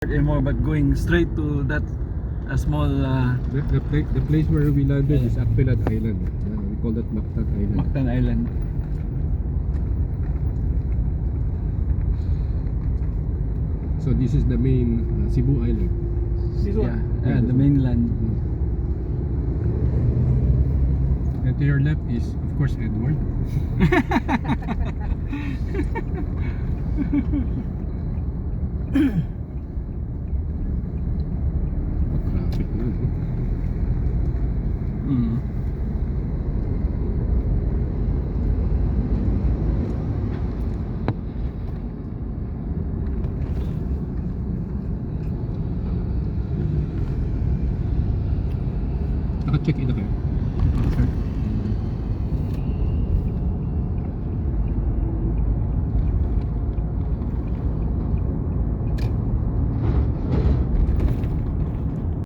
anymore, but going straight to that small The place where we landed is Akpilat Island. We call that Mactan Island. Mactan Island. So this is the main Cebu Island. Yeah, the mainland. And to your left is, of course, Edward. Traffic na yun. Mm. Naka-check-in na kayo?